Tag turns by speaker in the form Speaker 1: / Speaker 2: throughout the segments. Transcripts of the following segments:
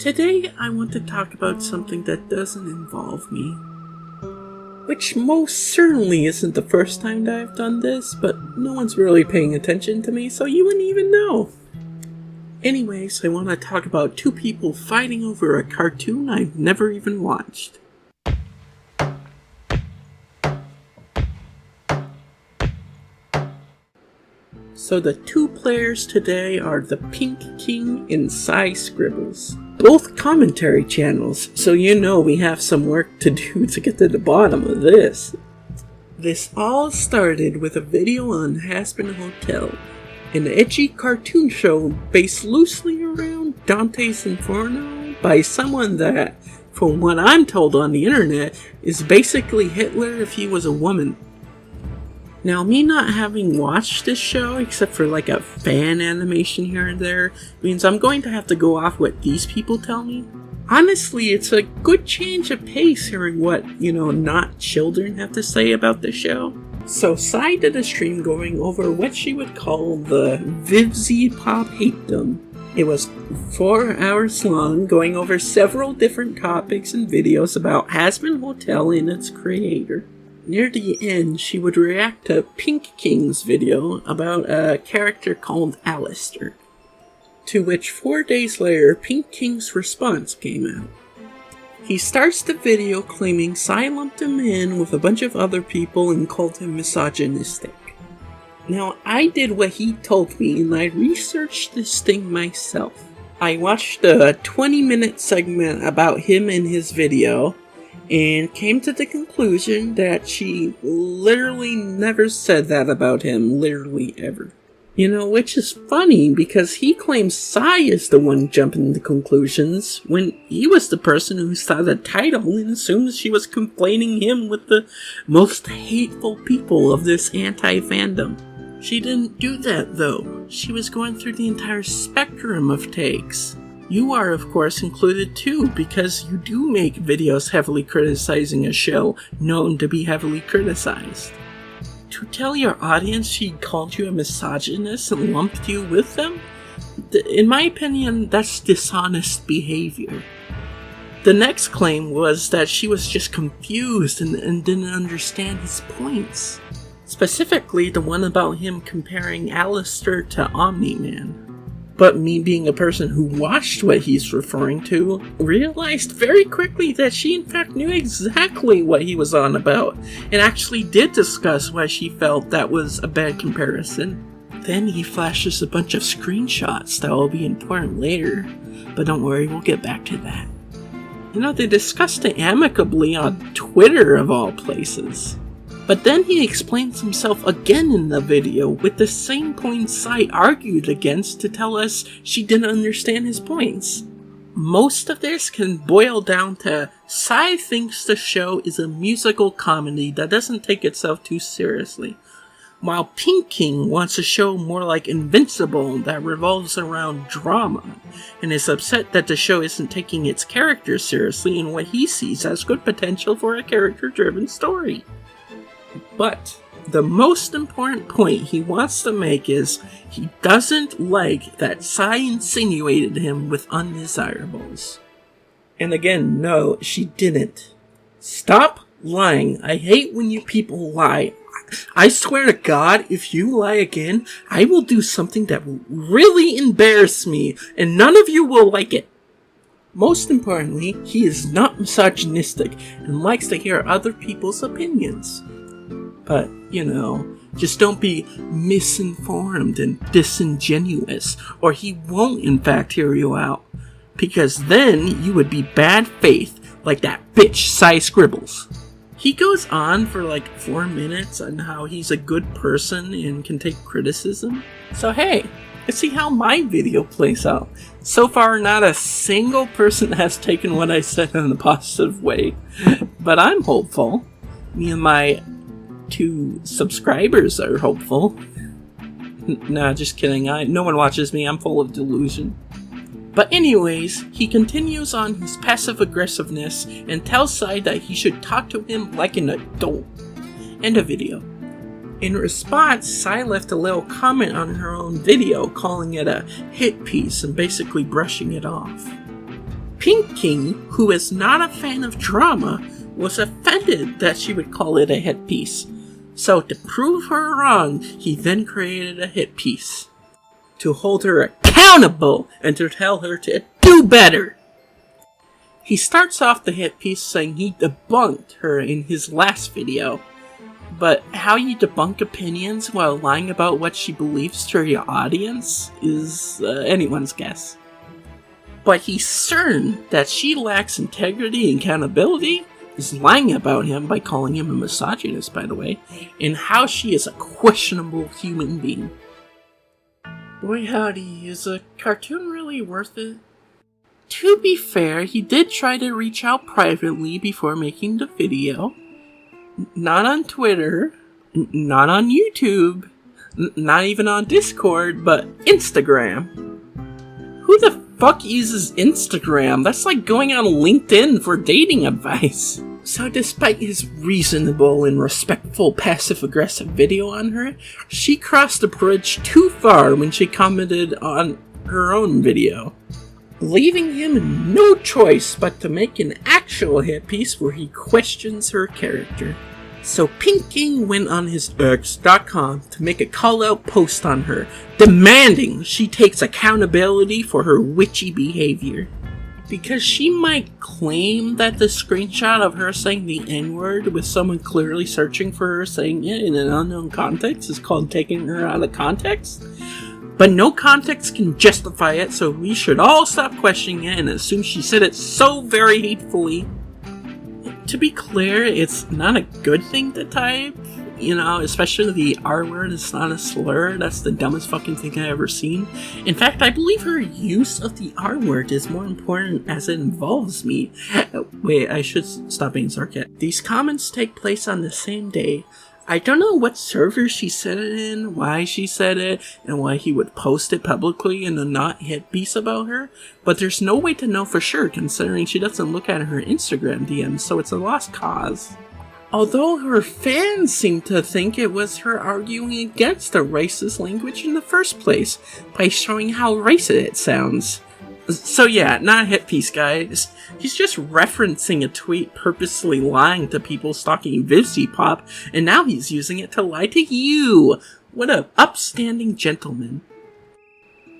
Speaker 1: Today I want to talk about something that doesn't involve me. Which most certainly isn't the first time that I've done this, but no one's really paying attention to me, so you wouldn't even know. Anyways, I want to talk about two people fighting over a cartoon I've never even watched. So the two players today are the Pink King and saiscribbles. Both commentary channels, so you know we have some work to do to get to the bottom of this. This all started with a video on Hazbin Hotel, an edgy cartoon show based loosely around Dante's Inferno by someone that, from what I'm told on the internet, is basically Hitler if he was a woman. Now, me not having watched this show, except for like a fan animation here and there, means I'm going to have to go off what these people tell me. Honestly, it's a good change of pace hearing what, not children have to say about the show. So, Sai did a stream going over what she would call the Vivzy Pop Hatedom. It was 4 hours long, going over several different topics and videos about Hazbin Hotel and its creator. Near the end, she would react to Pink King's video about a character called Alistair. To which 4 days later, Pink King's response came out. He starts the video claiming Sai lumped him in with a bunch of other people and called him misogynistic. Now, I did what he told me and I researched this thing myself. I watched a 20-minute segment about him and his video, and came to the conclusion that she literally never said that about him, literally ever. Which is funny because he claims Sai is the one jumping to conclusions when he was the person who saw the title and assumed she was complaining him with the most hateful people of this anti-fandom. She didn't do that though. She was going through the entire spectrum of takes. You are, of course, included too, because you do make videos heavily criticizing a show known to be heavily criticized. To tell your audience she called you a misogynist and lumped you with them? In my opinion, that's dishonest behavior. The next claim was that she was just confused and didn't understand his points. Specifically, the one about him comparing Alistair to Omni-Man. But me being a person who watched what he's referring to, realized very quickly that she in fact knew exactly what he was on about, and actually did discuss why she felt that was a bad comparison. Then he flashes a bunch of screenshots that will be important later, but don't worry, we'll get back to that. They discussed it amicably on Twitter of all places. But then he explains himself again in the video with the same points Sai argued against to tell us she didn't understand his points. Most of this can boil down to Sai thinks the show is a musical comedy that doesn't take itself too seriously, while Pink King wants a show more like Invincible that revolves around drama, and is upset that the show isn't taking its characters seriously in what he sees as good potential for a character-driven story. But the most important point he wants to make is he doesn't like that Sai insinuated him with undesirables. And again, no, she didn't. Stop lying. I hate when you people lie. I swear to God, if you lie again, I will do something that will really embarrass me, and none of you will like it. Most importantly, he is not misogynistic and likes to hear other people's opinions. But, just don't be misinformed and disingenuous, or he won't in fact hear you out. Because then you would be bad faith, like that bitch saiscribbles. He goes on for like 4 minutes on how he's a good person and can take criticism. So hey, let's see how my video plays out. So far, not a single person has taken what I said in a positive way. But I'm hopeful. Me and my 2 subscribers are hopeful. Nah, just kidding. No one watches me. I'm full of delusion. But anyways, he continues on his passive aggressiveness and tells Sai that he should talk to him like an adult. End of video. In response, Sai left a little comment on her own video calling it a hit piece and basically brushing it off. Pink King, who is not a fan of drama, was offended that she would call it a hit piece. So to prove her wrong, he then created a hit piece to hold her accountable and to tell her to do better. He starts off the hit piece saying he debunked her in his last video. But how you debunk opinions while lying about what she believes to your audience is anyone's guess. But he's certain that she lacks integrity and accountability, is lying about him by calling him a misogynist, by the way, and how she is a questionable human being. Boy howdy, is a cartoon really worth it? To be fair, he did try to reach out privately before making the video. Not on Twitter, not on YouTube, not even on Discord, but Instagram. Who the fuck uses Instagram? That's like going on LinkedIn for dating advice. So despite his reasonable and respectful passive-aggressive video on her, she crossed the bridge too far when she commented on her own video, leaving him no choice but to make an actual hit piece where he questions her character. So Pink King went on his X.com to make a call-out post on her, demanding she takes accountability for her witchy behavior. Because she might claim that the screenshot of her saying the N-word with someone clearly searching for her saying it in an unknown context is called taking her out of context. But no context can justify it, so we should all stop questioning it and assume she said it so very hatefully. To be clear, it's not a good thing to type, especially the R word is not a slur. That's the dumbest fucking thing I've ever seen. In fact, I believe her use of the R word is more important as it involves me. Wait, I should stop being sarcastic. These comments take place on the same day. I don't know what server she said it in, why she said it, and why he would post it publicly in a not hit piece about her, but there's no way to know for sure considering she doesn't look at her Instagram DMs, so it's a lost cause. Although her fans seem to think it was her arguing against the racist language in the first place, by showing how racist it sounds. So yeah, not a hit piece, guys. He's just referencing a tweet purposely lying to people stalking VivziePop, and now he's using it to lie to you! What a upstanding gentleman.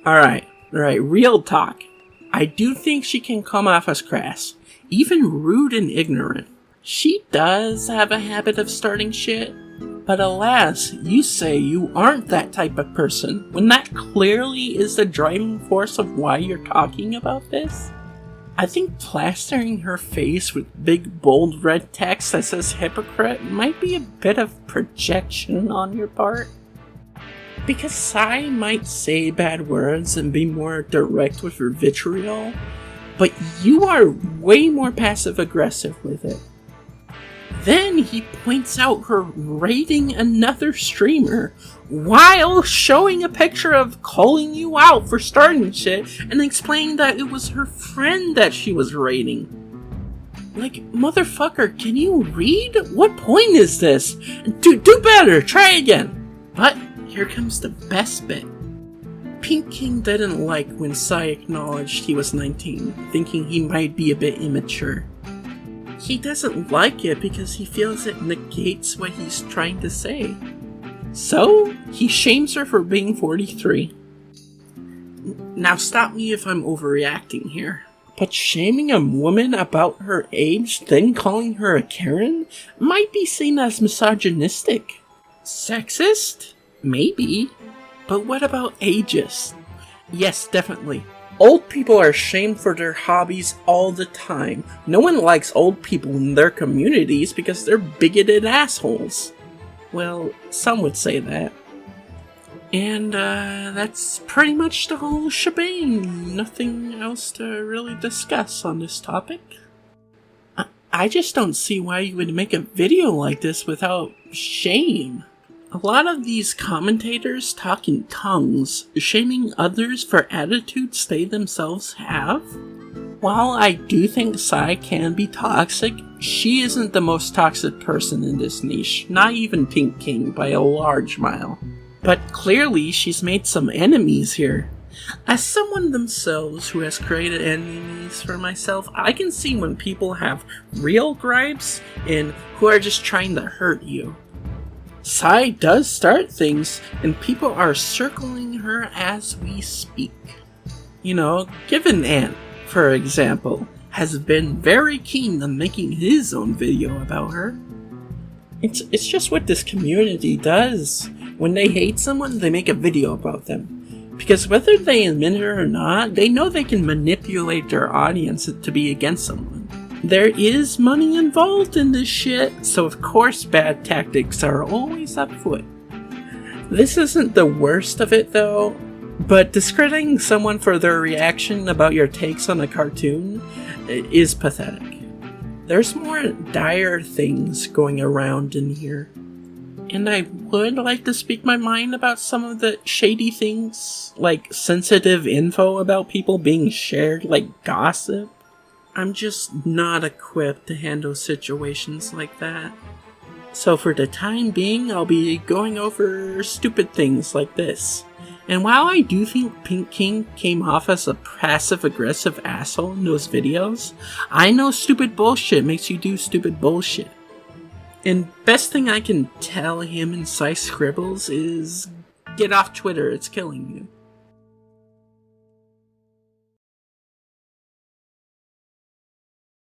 Speaker 1: Alright, real talk. I do think she can come off as crass, even rude and ignorant. She does have a habit of starting shit, but alas, you say you aren't that type of person, when that clearly is the driving force of why you're talking about this. I think plastering her face with big bold red text that says hypocrite might be a bit of projection on your part. Because Sai might say bad words and be more direct with her vitriol, but you are way more passive-aggressive with it. Then he points out her raiding another streamer while showing a picture of calling you out for starting shit and explaining that it was her friend that she was raiding. Like, motherfucker, can you read? What point is this? Do better, try again. But here comes the best bit. Pink King didn't like when Sai acknowledged he was 19, thinking he might be a bit immature. He doesn't like it because he feels it negates what he's trying to say. So, he shames her for being 43. Now stop me if I'm overreacting here, but shaming a woman about her age, then calling her a Karen, might be seen as misogynistic. Sexist? Maybe. But what about ageist? Yes, definitely. Old people are shamed for their hobbies all the time. No one likes old people in their communities because they're bigoted assholes. Well, some would say that. And that's pretty much the whole shebang. Nothing else to really discuss on this topic. I just don't see why you would make a video like this without shame. A lot of these commentators talk in tongues, shaming others for attitudes they themselves have. While I do think Sai can be toxic, she isn't the most toxic person in this niche, not even Pink King by a large mile. But clearly she's made some enemies here. As someone themselves who has created enemies for myself, I can see when people have real gripes and who are just trying to hurt you. Sai does start things, and people are circling her as we speak. You know, Given Ant, for example, has been very keen on making his own video about her. It's just what this community does. When they hate someone, they make a video about them. Because whether they admit it or not, they know they can manipulate their audience to be against someone. There is money involved in this shit, so of course bad tactics are always afoot. This isn't the worst of it though, but discrediting someone for their reaction about your takes on a cartoon is pathetic. There's more dire things going around in here. And I would like to speak my mind about some of the shady things, like sensitive info about people being shared like gossip. I'm just not equipped to handle situations like that. So for the time being, I'll be going over stupid things like this. And while I do think Pink King came off as a passive-aggressive asshole in those videos, I know stupid bullshit makes you do stupid bullshit. And best thing I can tell him and saiscribbles is get off Twitter, it's killing you.